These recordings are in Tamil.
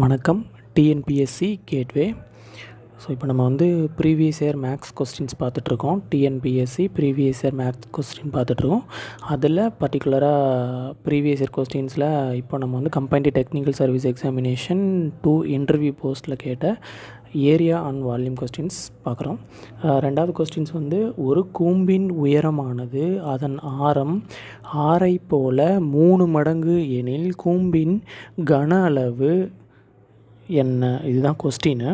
வணக்கம். TNPSC gateway. ஸோ இப்போ நம்ம வந்து ப்ரீவியஸ் இயர் மேக்ஸ் கொஸ்டின்ஸ் பார்த்துட்ருக்கோம். TNPSC previous year maths question பார்த்துட்ருக்கோம். அதில் பர்டிகுலராக ப்ரீவியஸ் இயர் கொஸ்டின்ஸில் இப்போ நம்ம வந்து combined technical service examination 2 interview போஸ்ட்டில் கேட்ட ஏரியா அண்ட் வால்யூம் கொஸ்டின்ஸ் பார்க்குறோம். ரெண்டாவது கொஸ்டின்ஸ் வந்து ஒரு கூம்பின் உயரமானது அதன் ஆரம் 6ஐ போல 3 மடங்கு எனில் கூம்பின் கன அளவு என்ன? இதுதான் கொஸ்டின்னு.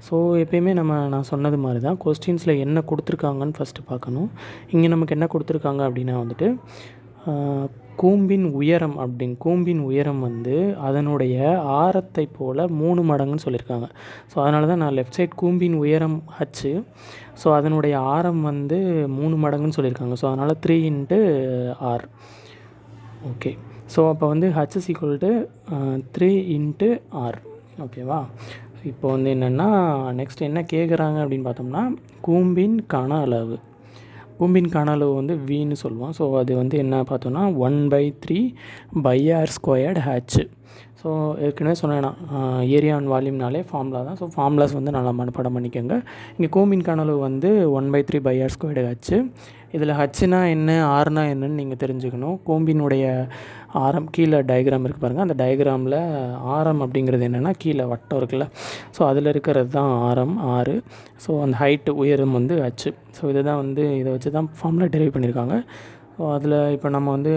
ஸோ எப்பயுமே நான் சொன்னது மாதிரி தான் கொஸ்டின்ஸில் என்ன கொடுத்துருக்காங்கன்னு ஃபஸ்ட்டு பார்க்கணும். இங்கே நமக்கு என்ன கொடுத்துருக்காங்க அப்படின்னா வந்துட்டு கூம்பின் உயரம் வந்து அதனுடைய ஆரத்தை போல் 3 மடங்குன்னு சொல்லியிருக்காங்க. ஸோ அதனால தான் நான் லெஃப்ட் சைட் கூம்பின் உயரம் ஹச்சு, ஸோ அதனுடைய ஆரம் வந்து 3 மடங்குன்னு சொல்லியிருக்காங்க. ஸோ அதனால் 3 × r. ஓகே, ஸோ அப்போ வந்து H is equal to 3 × r. ஓகேவா? இப்போ வந்து என்னென்னா நெக்ஸ்ட் என்ன கேட்குறாங்க அப்படின்னு பார்த்தோம்னா கூம்பின் கன அளவு வந்து வின்னு சொல்லுவோம். ஸோ அது வந்து என்ன பார்த்தோம்னா 1/3/r² ஹச். ஸோ ஏற்கனவே சொன்னேன்னா ஏரியா அண்ட் வால்யூம்னாலே ஃபார்முலா தான். ஸோ ஃபார்முலாஸ் வந்து நல்லா மனப்பாடம் பண்ணிக்கோங்க. இங்கே கூம்பின் கன அளவு வந்து 1/3/r² ஹச்சு. இதில் ஹச்சுனா என்ன, ஆர்னா என்னன்னு நீங்கள் தெரிஞ்சுக்கணும். கூம்பினுடைய ஆரம் கீழே டயக்ராம் இருக்குது பாருங்கள். அந்த டயக்ராமில் ஆரம் அப்படிங்கிறது என்னென்னா கீழே வட்டம் இருக்குல்ல, ஸோ அதில் இருக்கிறது தான் ஆரம் 6. ஸோ அந்த ஹைட்டு உயரம் வந்து ஹச்சு. ஸோ இதை வச்சு தான் ஃபார்முலா டெரைவ் பண்ணியிருக்காங்க. ஸோ அதில் இப்போ நம்ம வந்து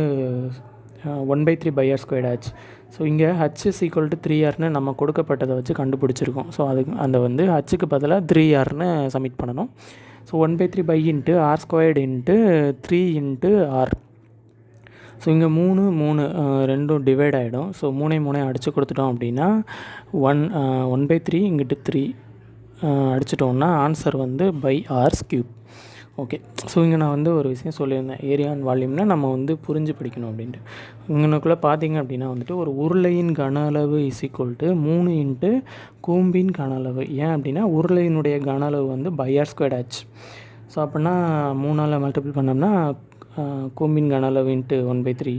1/3/r² ஹச். ஸோ இங்கே H is equal to 3r நம்ம கொடுக்கப்பட்டதை வச்சு கண்டுபிடிச்சிருக்கோம். ஸோ அதுக்கு அந்த வந்து ஹச்சுக்கு பதிலாக 3r சப்மிட் பண்ணணும். So 1/3 × r² × 3 × r. ஸோ இங்கே 3 ரெண்டும் டிவைட் ஆகிடும். ஸோ 3 அடித்து கொடுத்துட்டோம் அப்படின்னா 1/3 × 3 அடிச்சிட்டோம்னா ஆன்சர் வந்து r³. ஓகே, ஸோ இங்கே நான் வந்து ஒரு விஷயம் சொல்லியிருந்தேன், ஏரியா அண்ட் வால்யூம்னா நம்ம வந்து புரிஞ்சு படிக்கணும் அப்படின்ட்டு. இங்கனக்குள்ளே பார்த்தீங்க அப்படின்னா வந்துட்டு ஒரு உருளையின் கன அளவு இஸ் ஈக்குவல் டு 3 × கூம்பின் கன அளவு. ஏன் அப்படின்னா உருளையினுடைய கன அளவு வந்து r² ஹச். ஸோ அப்படின்னா 3ஆல் மல்டிபிள் பண்ணோம்னா கூம்பின் கன அளவு × 3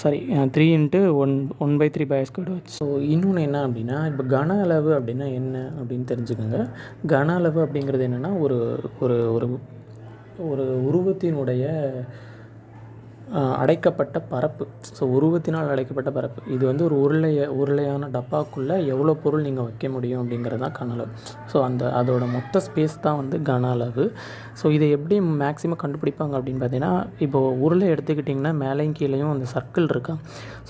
× 1/3/r². ஸோ இன்னொன்று என்ன அப்படின்னா இப்போ கன அளவு அப்படின்னா என்ன அப்படின்னு தெரிஞ்சுக்கோங்க. கன அளவு அப்படிங்கிறது என்னென்னா ஒரு ஒரு ஒரு உருவத்தினுடைய அடைக்கப்பட்ட பரப்பு. ஸோ உருவத்தினால் அடைக்கப்பட்ட பரப்பு. இது வந்து ஒரு உருளையான டப்பாக்குள்ளே எவ்வளோ பொருள் நீங்கள் வைக்க முடியும் அப்படிங்கிறது தான் கன அளவு. ஸோ அதோட மொத்த ஸ்பேஸ் தான் வந்து கன அளவு. ஸோ இதை எப்படி மேக்ஸிமம் கண்டுபிடிப்பாங்க அப்படின்னு பார்த்தீங்கன்னா, இப்போது உருளை எடுத்துக்கிட்டிங்கன்னா மேலேயும் கீழேயும் அந்த சர்க்கிள் இருக்கா.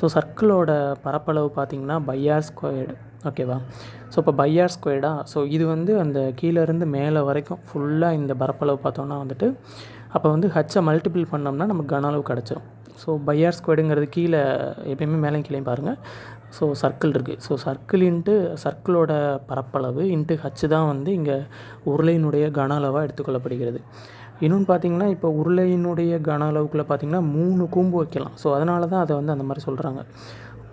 ஸோ சர்க்கிளோட பரப்பளவு பார்த்திங்கன்னா r². ஓகேவா? ஸோ இப்போ r². ஸோ இது வந்து அந்த கீழேருந்து மேலே வரைக்கும் ஃபுல்லாக இந்த பரப்பளவு பார்த்தோன்னா வந்துட்டு அப்போ வந்து ஹச்சை மல்டிபிள் பண்ணோம்னா நமக்கு கன அளவு கிடச்சிரும். ஸோ r²ங்கிறது கீழே எப்பயுமே மேலேயும் கீழேயும் பாருங்கள். ஸோ சர்க்கிள் இருக்குது. ஸோ சர்க்கிளோட பரப்பளவு ஹச்சு தான் வந்து இங்கே உருளையினுடைய கன அளவாக எடுத்துக்கொள்ளப்படுகிறது. இன்னொன்று பார்த்திங்கன்னா இப்போ உருளையினுடைய கன அளவுக்குள்ளே பார்த்திங்கன்னா 3 கூம்பு வைக்கலாம். ஸோ அதனால தான் அதை வந்து அந்த மாதிரி சொல்கிறாங்க.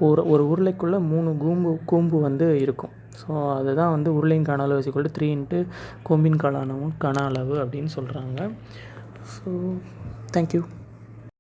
ஒரு உருளைக்குள்ளே 3 கூம்பு வந்து இருக்கும். ஸோ அதுதான் வந்து உருளையின் கன அளவு = 3 × கூம்பின் கன அளவு அப்படின்னு சொல்கிறாங்க. So thank you.